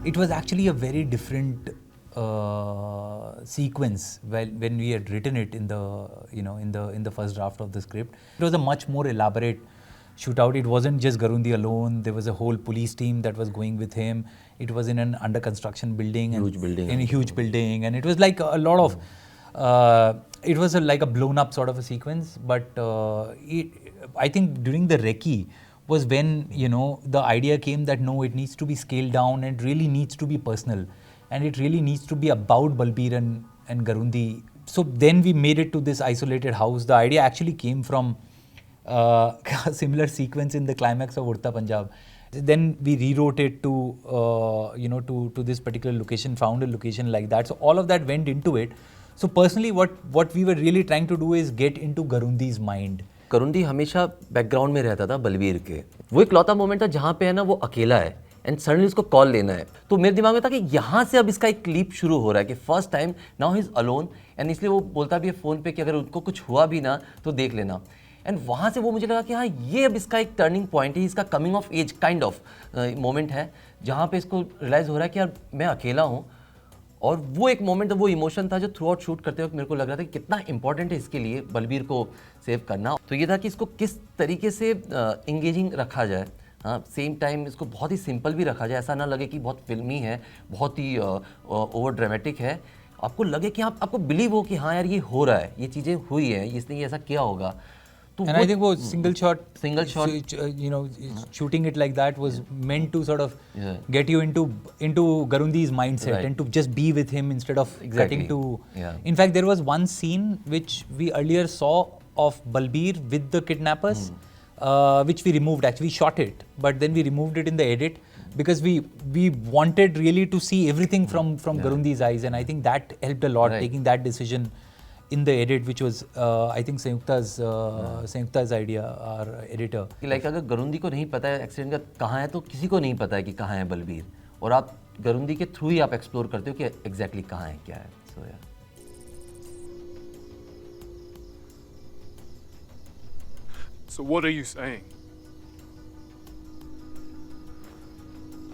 It was actually a very different sequence when we had written it in the first draft of the script. It was a much more elaborate shootout. It wasn't just Garundi alone. There was a whole police team that was going with him. It was in an under construction building, in a huge building, and it was like a lot of. It was like a blown up sort of a sequence, but I think during the recce was when the idea came that no, it needs to be scaled down and it really needs to be personal, and it really needs to be about Balbir and Garundi. So then we made it to this isolated house. The idea actually came from a similar sequence in the climax of Udta Punjab. Then we rewrote it to to this particular location, found a location like that. So all of that went into it. So personally, what we were really trying to do is get into Garundi's mind. गरुंडी हमेशा background में रहता था बलबीर के। वो एक लौता moment था जहाँ पे है ना वो अकेला है एंड सडनली उसको कॉल लेना है। तो मेरे दिमाग में था कि यहाँ से अब इसका एक लीप शुरू हो रहा है कि first time now he is alone, and इसलिए वो बोलता भी है फ़ोन पे कि अगर उनको कुछ हुआ भी ना तो देख लेना। एंड वहाँ से वो मुझे लगा कि हाँ ये अब इसका एक टर्निंग पॉइंट है, इसका coming of age kind of moment है जहाँ पे इसको रियलाइज़ हो रहा है कि यार मैं अकेला हूँ। और वो एक मोमेंट, वो इमोशन था जो थ्रू आउट शूट करते वक्त मेरे को लग रहा था कि कितना इंपॉर्टेंट है इसके लिए बलबीर को सेव करना। तो ये था कि इसको किस तरीके से इंगेजिंग रखा जाए, हाँ सेम टाइम इसको बहुत ही सिंपल भी रखा जाए, ऐसा ना लगे कि बहुत फिल्मी है, बहुत ही ओवर ड्रामेटिक है। आपको लगे कि आपको बिलीव हो कि हाँ यार ये हो रहा है, ये चीज़ें हुई है, इसने ऐसा किया होगा। And I think single shot, shooting it like that was meant to sort of get you into Garundi's mindset and to just be with him instead of cutting to. In fact, there was one scene which we earlier saw of Balbir with the kidnappers, which we removed. Actually, we shot it, but then we removed it in the edit because we wanted really to see everything from Garundi's eyes, and I think that helped a lot, taking that decision in the edit, which was I think Sanyukta's idea, our editor. Like अगर गरुंदी को नहीं पता है accident का कहाँ है तो किसी को नहीं पता है कि कहाँ है बलबीर, और आप गरुंदी के थ्रू ही आप एक्सप्लोर करते हो कि एग्जैक्टली कहाँ है, क्या है। So yeah. So what are you saying?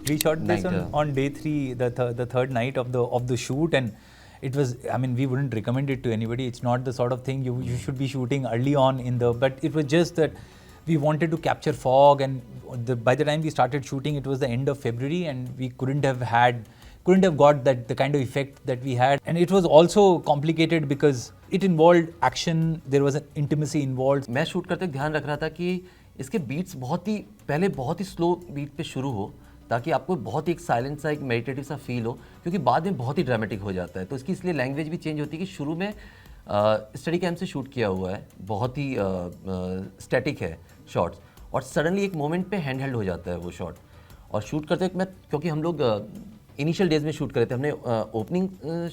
We shot this on day 3, the third night of the shoot, and it was, I mean, we wouldn't recommend it to anybody. It's not the sort of thing you should be shooting early on but it was just that we wanted to capture fog, and by the time we started shooting, it was the end of February, and we couldn't have got the kind of effect that we had. And it was also complicated because it involved action, there was an intimacy involved. मैं shoot करते ध्यान रख रहा था कि इसके beats पहले बहुत ही स्लो बीट पे शुरू हो, ताकि आपको बहुत ही एक साइलेंट सा, एक मेडिटेटिव सा फील हो, क्योंकि बाद में बहुत ही ड्रामेटिक हो जाता है। तो इसकी इसलिए लैंग्वेज भी चेंज होती है कि शुरू में स्टडी कैम से शूट किया हुआ है, बहुत ही स्टैटिक है शॉट्स, और सडनली एक मोमेंट पे हैंड हेल्ड हो जाता है वो शॉट। और शूट करते वक्त क्योंकि हम लोग इनिशियल डेज में शूट करे थे, हमने ओपनिंग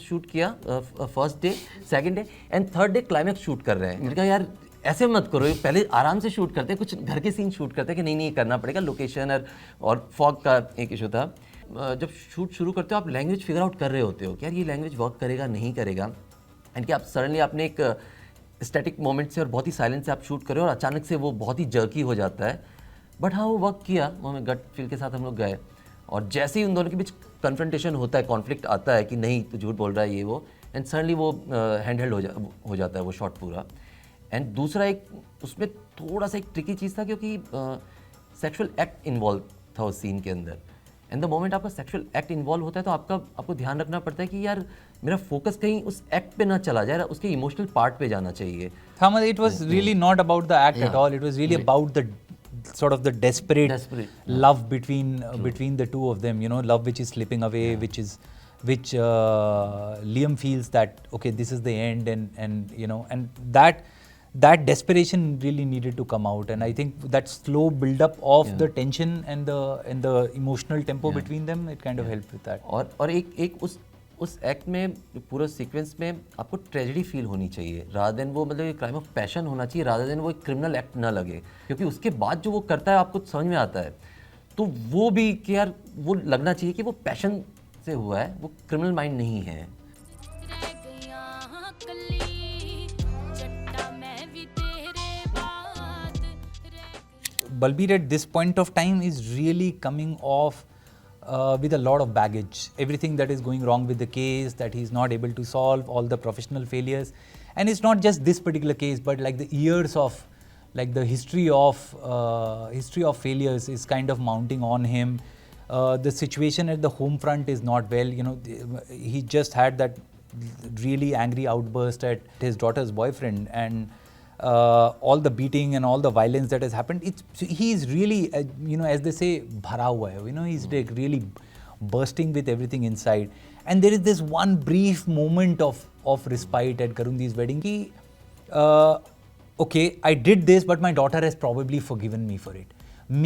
शूट किया first day, second day and third day climax shoot कर रहे हैं। मैंने कहा यार ऐसे मत करो, पहले आराम से शूट करते हैं, कुछ घर के सीन शूट करते हैं कि नहीं करना पड़ेगा, लोकेशन और फॉग का एक इशू था। जब शूट शुरू करते हो आप लैंग्वेज फिगर आउट कर रहे होते हो कि यार ये लैंग्वेज वर्क करेगा नहीं करेगा, एंड कि आप सडनली आपने एक स्टैटिक मोमेंट से और बहुत ही साइलेंस से आप शूट कर रहे हो और अचानक से वो बहुत ही जर्की हो जाता है। बट हाँ वो वर्क किया, वो हमें गट फील के साथ हम लोग गए, और जैसे ही उन दोनों के बीच कन्फ्रंटेशन होता है, कॉन्फ्लिक्ट आता है कि नहीं तो झूठ बोल रहा है ये वो, एंड सडनली वो हैंड हेल्ड हो जाता है वो शॉट पूरा। एंड दूसरा एक उसमें थोड़ा सा एक ट्रिकी चीज़ था क्योंकि सेक्सुअल एक्ट इन्वॉल्व था उस सीन के अंदर, एंड द मोमेंट आपका सेक्सुअल एक्ट इन्वॉल्व होता है तो आपको ध्यान रखना पड़ता है कि यार मेरा फोकस कहीं उस एक्ट पे ना चला जाए, उसके इमोशनल पार्ट पे जाना चाहिए। It was really not about the act at all. It was really about the sort of the desperate love between the two of them. Love which is slipping away, which Liam feels that okay, this is the end, and that desperation really needed to come out, and I think that slow build up of the tension and the emotional tempo between them, it kind of helped with that. और एक उस act में पूरा sequence में आपको tragedy feel होनी चाहिए rather than वो मतलब क्राइम ऑफ पैशन होना चाहिए रादर देन वो एक क्रिमिनल एक्ट ना लगे, क्योंकि उसके बाद जो वो करता है आपको समझ में आता है, तो वो भी कि यार वो लगना चाहिए कि वो पैशन से हुआ है, वो क्रिमिनल माइंड नहीं है। Balbir at this point of time is really coming off with a lot of baggage. Everything that is going wrong with the case, that he's not able to solve, all the professional failures. And it's not just this particular case, but like the years of, like the history of failures is kind of mounting on him. The situation at the home front is not well. You know, he just had that really angry outburst at his daughter's boyfriend, and all the beating and all the violence that has happened, he's really, you know, as they say, bhara hua hai, you know, he's like really bursting with everything inside. And there is this one brief moment of respite at Garundi's wedding. Ki, okay, I did this, but my daughter has probably forgiven me for it.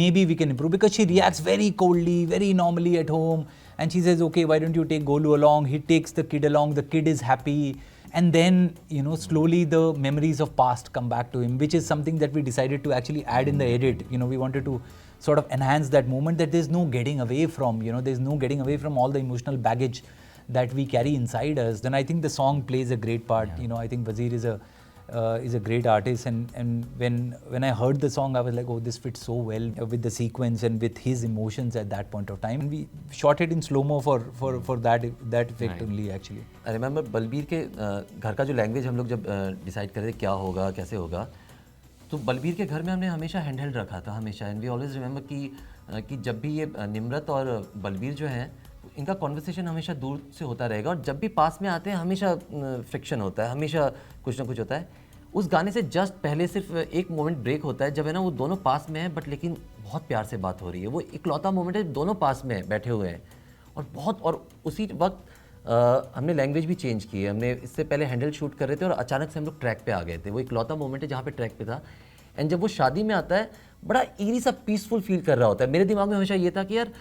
Maybe we can improve, because she reacts very coldly, very normally at home, and she says, okay, why don't you take Golu along? He takes the kid along, the kid is happy. And then, you know, slowly the memories of past come back to him, which is something that we decided to actually add in the edit. You know, we wanted to sort of enhance that moment that there's no getting away from, you know, there's no getting away from all the emotional baggage that we carry inside us. Then I think the song plays a great part. You know, I think Wazir is a great artist, and when I heard the song, I was like, oh, this fits so well with the sequence and with his emotions at that point of time. And we shot it in slow-mo for that effect only actually. I remember Balbir के घर का जो language हम लोग जब decide कर रहे थे क्या होगा कैसे होगा, तो बलबीर के घर में हमने हमेशा हैंडहेल्ड रखा था हमेशा। एंड वी ऑलवेज रिमेंबर कि जब भी ये निम्रत और बलबीर जो हैं इनका कॉन्वर्सेशन हमेशा दूर से होता रहेगा, और जब भी पास में आते हैं हमेशा फ्रिक्शन होता है, हमेशा कुछ ना कुछ होता है। उस गाने से जस्ट पहले सिर्फ एक मोमेंट ब्रेक होता है जब है ना वो दोनों पास में हैं, बट लेकिन बहुत प्यार से बात हो रही है। वो इकलौता मोमेंट है, दोनों पास में बैठे हुए हैं और उसी वक्त हमने लैंग्वेज भी चेंज की है। हमने इससे पहले हैंडल शूट कर रहे थे और अचानक से हम लोग ट्रैक पे आ गए थे। वो इकलौता मोमेंट है जहाँ पे ट्रैक पे था। एंड जब वो शादी में आता है बड़ा ईरी सा पीसफुल फील कर रहा होता है। मेरे दिमाग में हमेशा ये था कि यार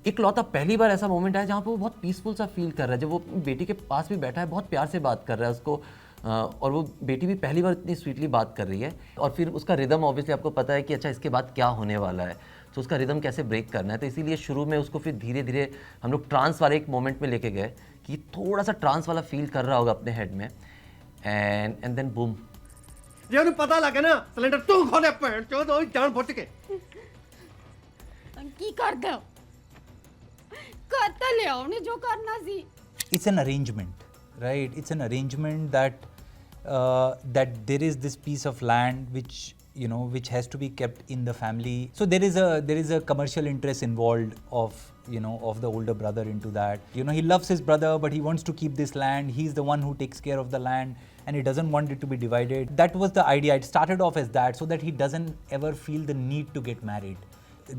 इकलौता पहली बार ऐसा मोमेंट है जहाँ पे वो बहुत पीसफुल सा फील कर रहा है, जब वो बेटी के पास भी बैठा है, बहुत प्यार से बात कर रहा है उसको, और वो बेटी भी पहली बार इतनी स्वीटली बात कर रही है। और फिर उसका रिदम ऑब्वियसली आपको पता है कि अच्छा इसके बाद क्या होने वाला है, तो उसका रिदम कैसे ब्रेक करना है। तो इसीलिए शुरू में उसको फिर धीरे धीरे हम लोग ट्रांस वाले एक मोमेंट में लेके गए कि थोड़ा सा ट्रांस वाला फील कर रहा होगा अपने हेड में, एंड देन बूम। ਜੇ ਉਹਨੂੰ ਪਤਾ ਲੱਗੇ ਨਾ ਸਿਲੰਡਰ ਤੂੰ ਖੋਲੇ ਭੈਣ ਚੋਦ ਉਹ ਜਾਨ ਬੁੱਝ ਕੇ ਕੀ ਕਰਦਾ ਕਰ ਤਾਂ ਲਿਆ ਉਹਨੇ ਜੋ ਕਰਨਾ ਸੀ। It's an arrangement, right? It's an arrangement that that there is this piece of land which, you know, which has to be kept in the family. So there is a commercial interest involved of, you know, of the older brother into that. You know, he loves his brother, but he wants to keep this land. He's the one who takes care of the land, and he doesn't want it to be divided. That was the idea. It started off as that, so that he doesn't ever feel the need to get married.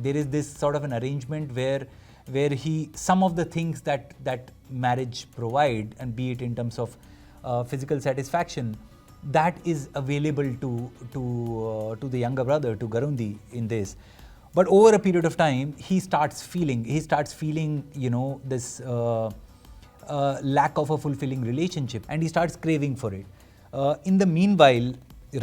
There is this sort of an arrangement where he, some of the things that marriage provide, and be it in terms of physical satisfaction, that is available to the younger brother, to Garundi in this. But over a period of time, he starts feeling, you know, this lack of a fulfilling relationship, and he starts craving for it. In the meanwhile,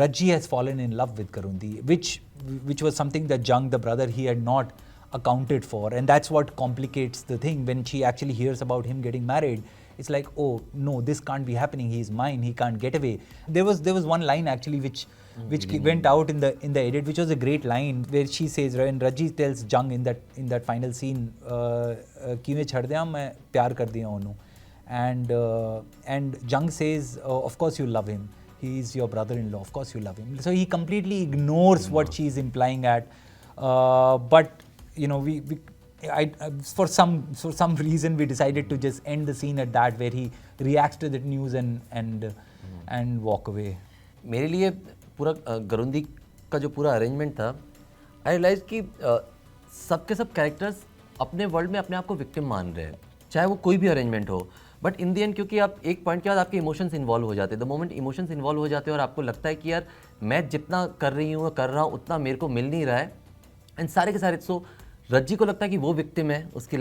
Rajji has fallen in love with Garundi, which was something that Jung, the brother, he had not accounted for, and that's what complicates the thing. When she actually hears about him getting married, it's like, oh no, this can't be happening. He is mine. He can't get away. There was one line actually which went out in the edit, which was a great line, where she says, and Rajji tells Jung in that final scene, "Kiਵੇਂ ਛੱਡ ਦਿਆਂ ਮੈਂ ਪਿਆਰ ਕਰਦੀ ਹਾਂ ਉਹਨੂੰ," and Jung says, of course you love him. He is your brother-in-law. Of course you love him. So he completely ignores what she is implying at, but you know, for some reason we decided to just end the scene at that, where he reacts to that news and walk away. मेरे लिए पूरा गरुंदी का जो पूरा arrangement था, आई realise कि सब के सब कैरेक्टर्स अपने वर्ल्ड में अपने आप को विक्टिम मान रहे हैं, चाहे वो कोई भी अरेंजमेंट हो। बट इन द एंड क्योंकि आप एक पॉइंट के बाद आपके इमोशंस इन्वॉल्व हो जाते हैं, द मोमेंट इमोशंस इन्वॉल्व हो जाते हैं और आपको लगता है कि यार मैं जितना कर रही हूँ कर रहा हूँ उतना मेरे को मिल नहीं रहा है, एंड सारे के सारे। सो रज्जी को लगता है कि वो विक्टिम है उसकी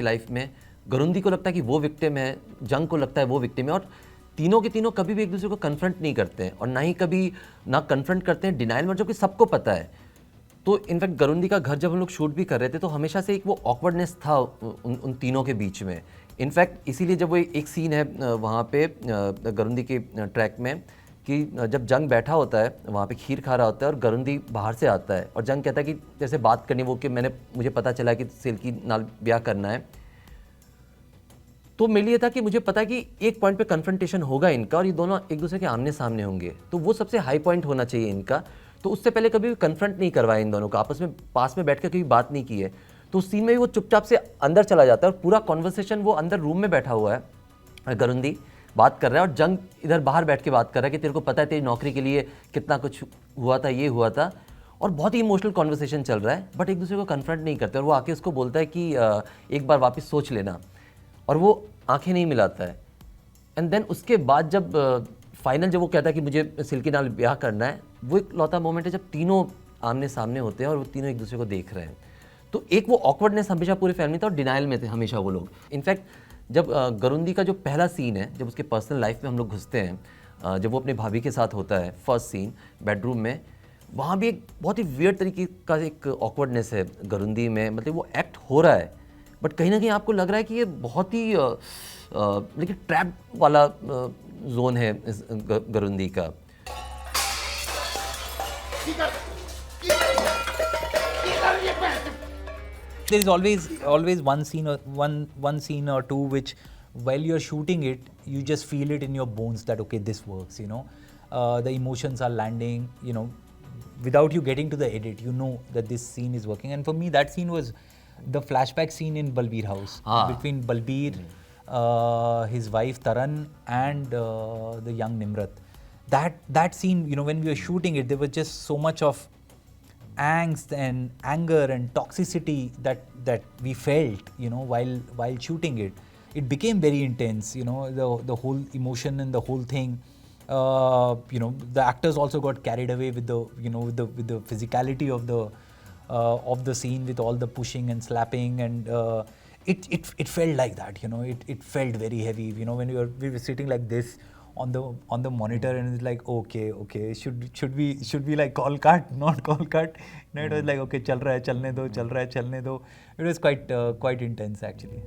लाइफ में, गरुंदी को लगता है कि वो विक्टिम है, जंग को लगता है वो विक्टिम है, और तीनों के तीनों कभी भी एक दूसरे को कन्फ्रंट नहीं करते हैं और ना ही कभी ना कन्फ्रंट करते हैं डिनाइल में, जो कि सबको पता है। तो इनफैक्ट गरुंदी का घर जब हम लोग शूट भी कर रहे थे तो हमेशा से एक वो ऑकवर्डनेस था उन तीनों के बीच में। इनफैक्ट इसीलिए जब वो एक सीन है वहाँ पे गरुंदी के ट्रैक में कि जब जंग बैठा होता है वहाँ पे खीर खा रहा होता है और गरुंदी बाहर से आता है और जंग कहता है कि जैसे बात करनी वो कि मुझे पता चला कि सिल्की नाल ब्याह करना है। तो मेरे लिए था कि मुझे पता है कि एक पॉइंट पे कन्फ्रंटेशन होगा इनका और ये दोनों एक दूसरे के आमने सामने होंगे, तो वो सबसे हाई पॉइंट होना चाहिए इनका। तो उससे पहले कभी भी कन्फ्रंट नहीं करवाया इन दोनों को, आपस में पास में बैठ कर कभी बात नहीं की है। तो उस सीन में भी वो चुपचाप से अंदर चला जाता है और पूरा कॉन्वर्सेशन वो अंदर रूम में बैठा हुआ है, गरुंदी बात कर रहा है और जंग इधर बाहर बैठ के बात कर रहा है कि तेरे को पता है तेरी नौकरी के लिए कितना कुछ हुआ था, ये हुआ था, और बहुत ही इमोशनल कॉन्वर्सेशन चल रहा है, बट एक दूसरे को कन्फ्रंट नहीं करते। और वो आके उसको बोलता है कि एक बार वापस सोच लेना, और वो आंखें नहीं मिलाता है। एंड देन उसके बाद जब फाइनल जब वो कहता है कि मुझे सिल्की नाल ब्याह करना है, वो एक लौता मोमेंट है जब तीनों आमने सामने होते हैं और वो तीनों एक दूसरे को देख रहे हैं। तो एक वो ऑकवर्डनेस हमेशा पूरे फैमिली था और डिनाइल में थे हमेशा वो लोग। इनफैक्ट जब गरुंदी का जो पहला सीन है, जब उसके पर्सनल लाइफ में हम लोग घुसते हैं, जब वो अपने भाभी के साथ होता है, फर्स्ट सीन बेडरूम में, वहाँ भी एक बहुत ही वियर्ड तरीके का एक ऑकवर्डनेस है गरुंदी में। मतलब वो एक्ट हो रहा है बट कहीं ना कहीं आपको लग रहा है कि ये बहुत ही लेकिन ट्रैप वाला जोन है इस गरुंदी का। There is always one scene or two which, while you're shooting it, you just feel it in your bones that okay, this works. The emotions are landing. Without you getting to the edit, you know that this scene is working. And for me, that scene was the flashback scene in Balbir House between Balbir, his wife Taran, and the young Nimrat. That scene, when we were shooting it, there was just so much of angst and anger and toxicity that we felt, while shooting it. It became very intense, the whole emotion and the whole thing. The actors also got carried away with the, with the physicality of the scene, with all the pushing and slapping, and it felt like that. It felt very heavy. When we were sitting like this on the monitor, and it's like okay, should we like call cut, not call cut? It was like okay, चल रहा है चलने दो. It was quite intense actually.